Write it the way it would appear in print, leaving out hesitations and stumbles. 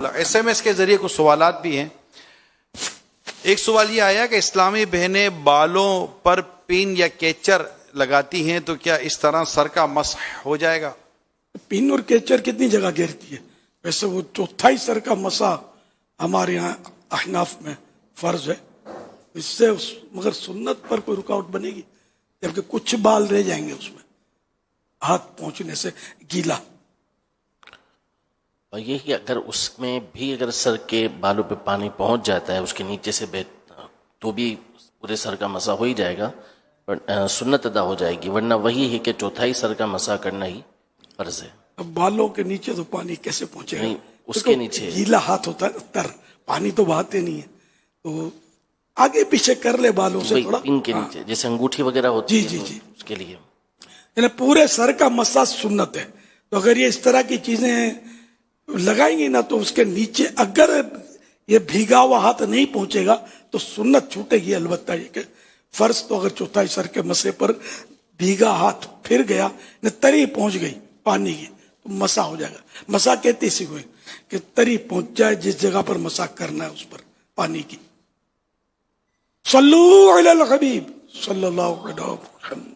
SMS کے ذریعے کچھ سوالات بھی ہیں. ایک سوال یہ آیا کہ اسلامی بہنیں بالوں پر پین یا کیچر لگاتی ہیں تو کیا اس طرح سر کا مسح ہو جائے گا؟ پین اور کیچر کتنی جگہ گھیرتی ہے؟ ویسے وہ چوتھائی سر کا مسا ہمارے یہاں احناف میں فرض ہے. اس سے مگر سنت پر کوئی رکاوٹ بنے گی؟ جبکہ کچھ بال رہ جائیں گے اس میں ہاتھ پہنچنے سے گیلا. اور یہ کہ اگر اس میں بھی اگر سر کے بالوں پہ پانی پہنچ جاتا ہے اس کے نیچے سے تو بھی پورے سر کا مسا ہو ہی جائے گا، سنت ادا ہو جائے گی، ورنہ وہی ہے کہ چوتھائی سر کا مسا کرنا ہی فرض ہے. اب بالوں کے نیچے تو پانی کیسے پہنچے گا؟ نہیں، اس کے نیچے گیلا ہاتھ ہوتا ہے تر، پانی تو بہاتے نہیں ہے. تو آگے پیچھے کر لے بالوں سے تھوڑا، پن کے نیچے جیسے انگوٹھی وغیرہ ہوتی ہے جی اس کے لیے. یعنی پورے سر کا مسا سنت ہے. تو اگر یہ اس طرح کی چیزیں لگائیں گی نا تو اس کے نیچے اگر یہ بھیگا ہوا ہاتھ نہیں پہنچے گا تو سنت چھوٹے گی. البتہ یہ کہ فرض تو اگر چوتھائی سر کے مسے پر بھیگا ہاتھ پھر گیا تری پہنچ گئی پانی کی تو مسا ہو جائے گا. مسا کہتے اسی کو کہ تری پہنچ جائے جس جگہ پر مسا کرنا ہے اس پر پانی کی. صلو علی الحبیب صلی اللہ علیہ وسلم.